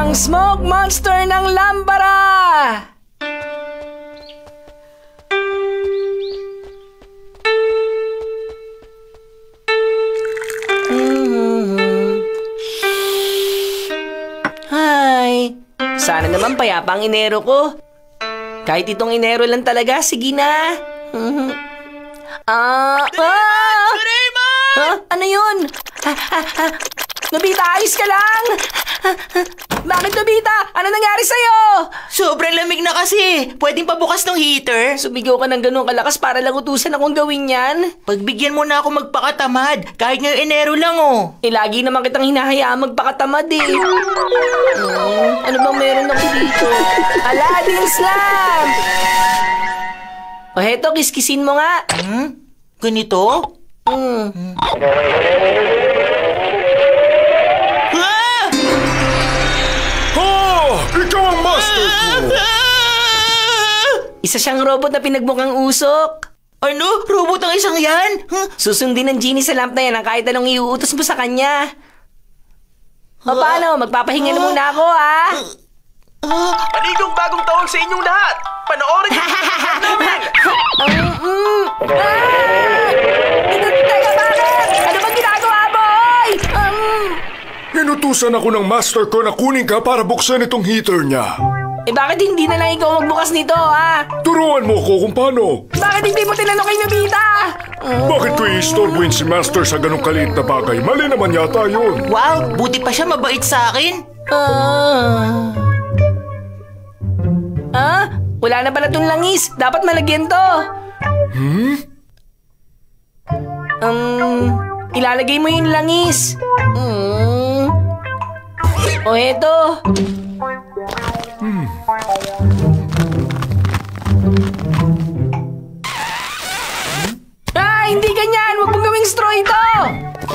Ang smoke monster ng Lambara! Hi! Sana naman payapa ang Enero ko. Kahit itong Enero lang talaga, sige na. Ano yun? Nobita, ayos ka lang? Bakit, Nobita? Ano nangyari sa'yo? Sobrang lamig na kasi. Pwedeng pabukas ng heater. Sumigaw ka ng ganun kalakas para lang utusan akong gawin yan? Pagbigyan mo na ako magpakatamad. Kahit ngayong Enero lang lagi naman kitang hinahayaan magpakatamad ano bang meron ako dito? Aladdin's lamp! O heto, kiskisin mo nga. Ganito? Ikaw ang master ko! Isa siyang robot na pinagmukhang usok. Ano? Robot ang isang yan? Susundin ng genie sa lamp na yan ang kahit anong iuutos mo sa kanya. O paano? Magpapahinga na muna ako, ha? Panigong bagong taon sa inyong lahat! Panoorin niyo namin! Teka, bakit? Ano bang ginagawa mo, oy? Inutusan ako ng master ko na kunin ka para buksan itong heater niya. Bakit hindi na lang ikaw magbukas nito, ha? Turuan mo ko kung paano. Bakit hindi mo tinanong kay Nobita? Bakit ko i-istorbuin si master sa ganong kaliit na bagay? Mali naman yata yun. Wow, buti pa siya mabait sa akin. Wala na pala itong langis. Dapat malagyan to. Ilalagay mo yung langis. O eto. Hindi ganyan. Huwag mong gawing straw ito.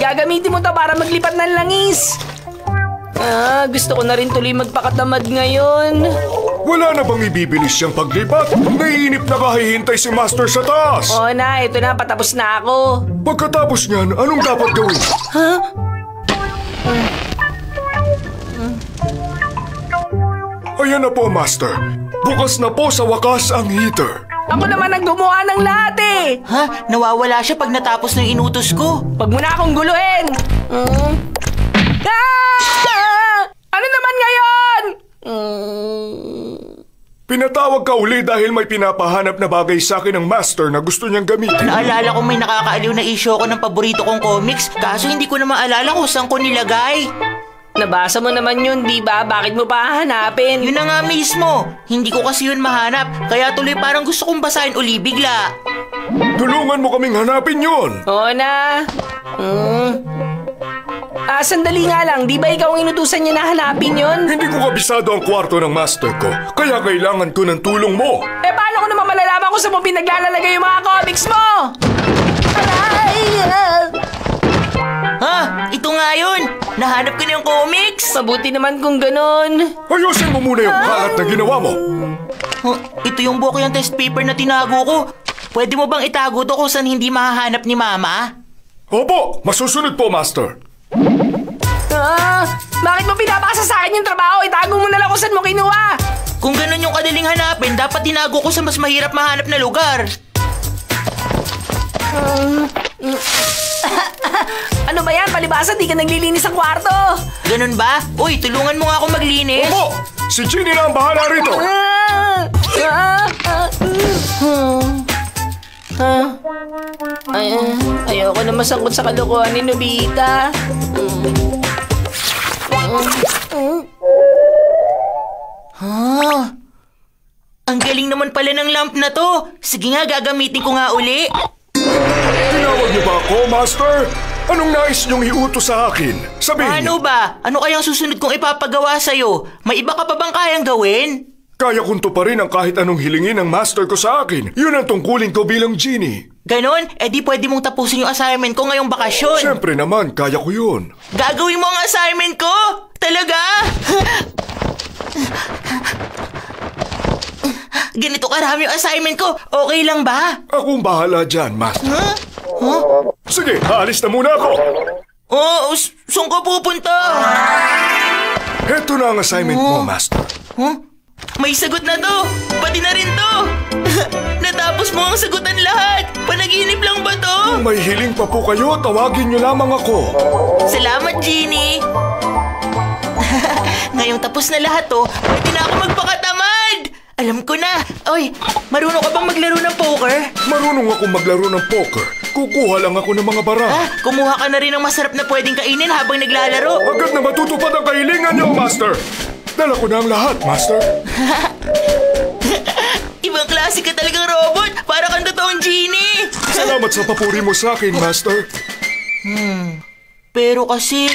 Gagamitin mo to para maglipat ng langis. Gusto ko na rin tuloy magpakatamad ngayon. Wala na bang ibibilis siyang paglipat? Naiinip na kahihintay si master sa taas. Oo na, ito na. Patapos na ako. Pagkatapos niyan, anong dapat gawin? Ayan na po, master. Bukas na po sa wakas ang heater. Ako naman ang gumawa ng lahat Nawawala siya pag natapos ng inutos ko. Pag mo na akong guluhin. Ano naman ngayon? Pinatawag ka uli dahil may pinapahanap na bagay sa akin ng master na gusto niyang gamitin. Naalala ko may nakakaaliw na issue ko ng paborito kong comics, kaso hindi ko na maalala kung saan ko nilagay. Nabasa mo naman yun, di ba? Bakit mo pa hahanapin? Yun na nga mismo. Hindi ko kasi yun mahanap, kaya tuloy parang gusto kong basahin uli bigla. Tulungan mo kaming hanapin yun. Oo na. Sandali nga lang. Di ba ikaw ang inutusan niya na hanapin yun? Hindi ko kabisado ang kwarto ng master ko, kaya kailangan ko ng tulong mo. Paano ko naman malalaman kung saan mo pinaglalagay yung mga comics mo? Ito nga yun. Nahanap ko na yung comics. Mabuti naman kung ganun. Ayusin mo muna yung kalat na ginawa mo. Ito yung buko yung test paper na tinago ko. Pwede mo bang itago to kung saan hindi mahahanap ni Mama? Opo, masusunod po, master. Bakit mo pinapasa sa akin yung trabaho? Itago mo na lang kung saan mo kinuha. Kung ganun yung kadaling hanapin, dapat tinago ko sa mas mahirap mahanap na lugar. Ano ba yan? Palibasa, di ka naglilinis sa kwarto. Ganun ba? Uy, tulungan mo nga ako maglinis. Opo, si Ginny na ang bahala rito. Ayoko na masangkot sa kalokohan ni Nobita. Ang galing naman pala ng lamp na to. Sige nga, gagamitin ko nga uli. Tinawag niyo ba ako, master? Anong nais niyong iutos sa akin? Sabihin Ano niyo. ba? Ano kayang susunod kong ipapagawa sa'yo? May iba ka pa bang kayang gawin? Kaya kong tuparin ang kahit anong hilingin ng master ko sa akin. Yun ang tungkulin ko bilang genie. Ganon? Di pwede mong tapusin yung assignment ko ngayong bakasyon. Siyempre naman, kaya ko yun. Gagawin mo ang assignment ko? Talaga? Ganito karami yung assignment ko. Okay lang ba? Akong bahala dyan, master. Sige, aalis na muna ako. Saan ka pupunta? Heto Ito na ang assignment mo, Master. Huh? May sagot na to! Pati na rin to! Natapos mo ang sagutan lahat! Panaginip lang ba to? Kung may hiling pa po kayo, tawagin niyo lamang ako. Salamat, Genie! Ngayong tapos na lahat to, pwede na ako magpakatamad! Alam ko na! Oy, marunong ka bang maglaro ng poker? Marunong ako maglaro ng poker. Kukuha lang ako ng mga bara. Kumuha ka na rin ng masarap na pwedeng kainin habang naglalaro. Agad na matutupad ang kahilingan niyo, Master. Dala ko na ang lahat, Master. Ibang klase ka talagang robot! Para kang totoong Genie! Salamat sa papuri mo sa akin, Master. Pero kasi...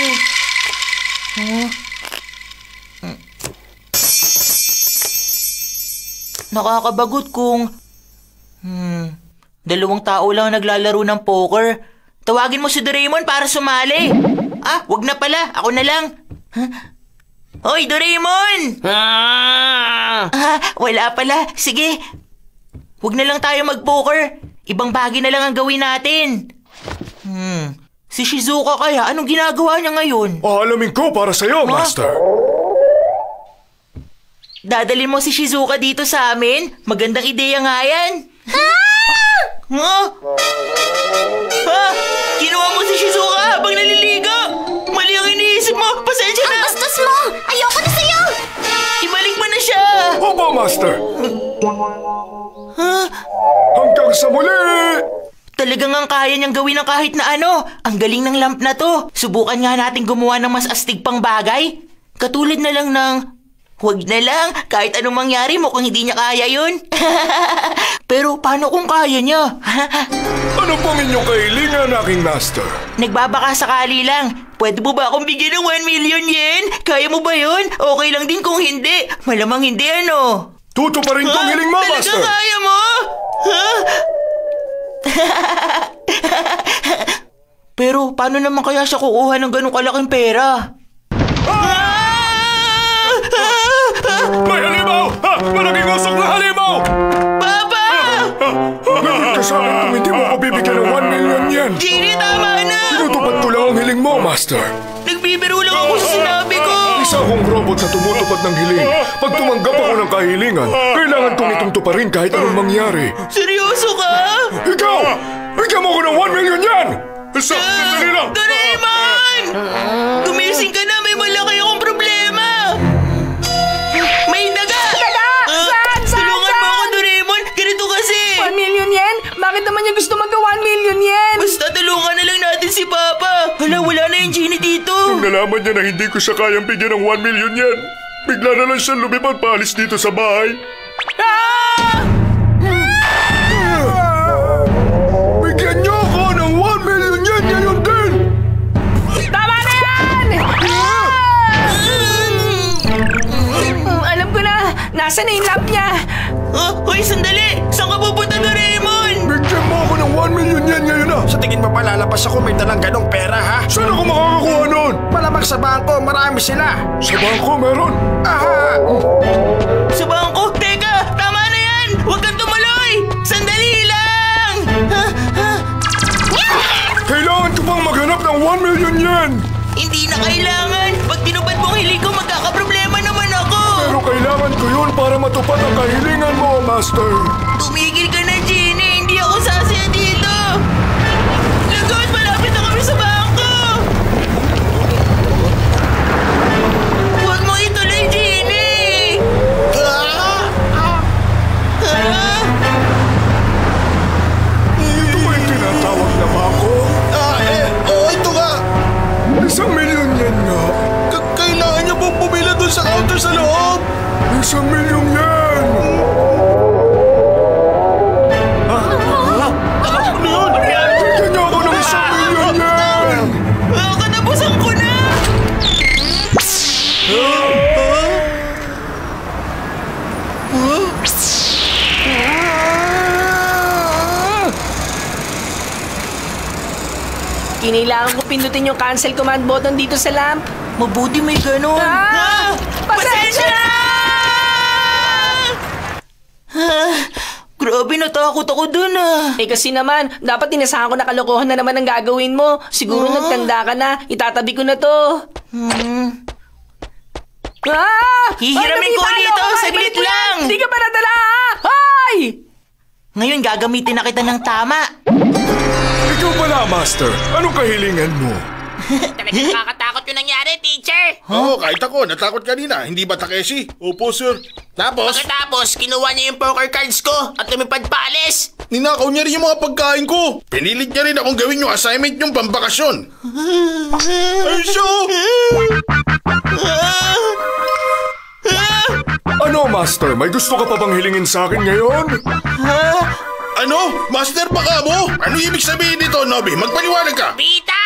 Nakakabagot kung... Dalawang tao lang naglalaro ng poker. Tawagin mo si Doraemon para sumali. Wag na pala. Ako na lang. Hoy, Doraemon! Wala pala. Sige. Wag na lang tayo mag-poker. Ibang bagay na lang ang gawin natin. Si Shizuka kaya, anong ginagawa niya ngayon? Aalamin ko para sa'yo, Master. Dadalhin mo si Shizuka dito sa amin? Magandang ideya nga yan. Kinuha mo si Shizuka habang naliligo. Mali ang iniisip mo. Pasensya na. Ang bastos mo! Ayoko na sa'yo! Ibalik mo na siya. Opo, Master. Hanggang sa muli! Talagang ang kaya niyang gawin ng kahit na ano. Ang galing ng lamp na to. Subukan nga natin gumawa ng mas astig pang bagay. Katulad na lang ng... Huwag na lang. Kahit anong mangyari mo kung hindi niya kaya yun. Pero paano kung kaya niya? Ano pong inyong kahilingan, aking Master? Nagbabaka sakali lang. Pwede mo ba akong bigyan ng 1 million yen? Kaya mo ba yun? Okay lang din kung hindi. Malamang hindi ano. Tutuparin kong hiling mo, Master. Talaga kaya mo? Pero paano naman kaya siya kukuha ng ganong kalaking pera? May halimaw! Malaking usok na halimaw! Papa! Gagawin ka sa akin kung hindi mo ako bibigyan ng 1 million yen. Genie, tama na! Tinutupad ko lang ang hiling mo, Master. Nagbibiro lang ako sa sinabi ko! Isa akong robot na tumutupad ng hiling. Pag tumanggap ako ng kahilingan, kailangan kong itong tuparin kahit anong mangyari. Seryoso ka? Ikaw! Bigyan mo ko ng 1 million yen! Sandali lang! Doraemon! Gumising ka na, may malaki akong problema! May daga! Saan? Tulungan mo ako, Doraemon! Ganito kasi! 1 million yen? Bakit naman niya gusto magka 1 million yen? Basta tulungan na lang natin si Papa! Hala, wala na yung Genie dito! Nung nalaman niya na hindi ko siya kayang bigyan ng 1 million yen, bigla na lang siya lumipad paalis dito sa bahay. Bigyan niyo ako ng 1 million yen ngayon din! Tama na yan! Alam ko na! Nasaan na yung lamp niya? Hoy, sandali! Saan ka pupunta, Doraemon? Bigyan mo ako ng 1 million yen ngayon na! Sa tingin mo ba lalabas ako may dalang ganong pera, ha? Saan ako makakakuha nun? Malamang sa bangko, marami sila. Sa bangko meron. Aha! Sa bangko? Teka! Tama na yan! Huwag kang tumuloy! Sandali lang! Kailangan ko pang maghanap ng 1 million yen! Hindi na kailangan! Pag tinupad mo ang hiling ko, magkakaproblema naman ako! Pero kailangan ko yun para matupad ang kahilingan mo, Master. Tumigil ka na, Genie! Hindi ako sasaya dito! Lagot! Malapit na kami sa bangko! Huwag mo ituloy, Genie! Ito ba yung tinatawag na bangko? Ito nga! 1 million yen nga. Kailangan niyo pong pumila doon sa counter sa loob! 1 million yen! Bigyan niyo ako ng 1 million yen! Katapusan ko na! Kinailangan ko pindutin yung cancel command button dito sa lamp. Mabuti may ganun. Pasensya na! Grabe, natakot ako dun Eh kasi naman, dapat inasahan ko na kalokohan na naman ang gagawin mo. Siguro nagtanda ka na, itatabi ko na to. Hihiramin ko ulit ito, saglit lang. Hindi ka pa nadala, ha? Hoy! Ngayon gagamitin na kita ng tama. Ikaw pala, Master. Anong kahilingan mo? Talagang nakakatakot yung nangyari, teacher. Oo, kahit ako. Natakot kanina. Hindi ba, Takeshi? Opo, sir. Tapos, Pagkatapos, kinuha niya yung poker cards ko at lumipad paalis. ninakaw niya rin yung mga pagkain ko. Pinilit niya rin akong gawin yung assignment yung pambakasyon. Ay, siya! Ano, Master? May gusto ka pa bang hilingin sa akin ngayon? Ano? Master, baka mo? Ano ibig sabihin nito, Nobby? Magpaliwanag ka. Pita!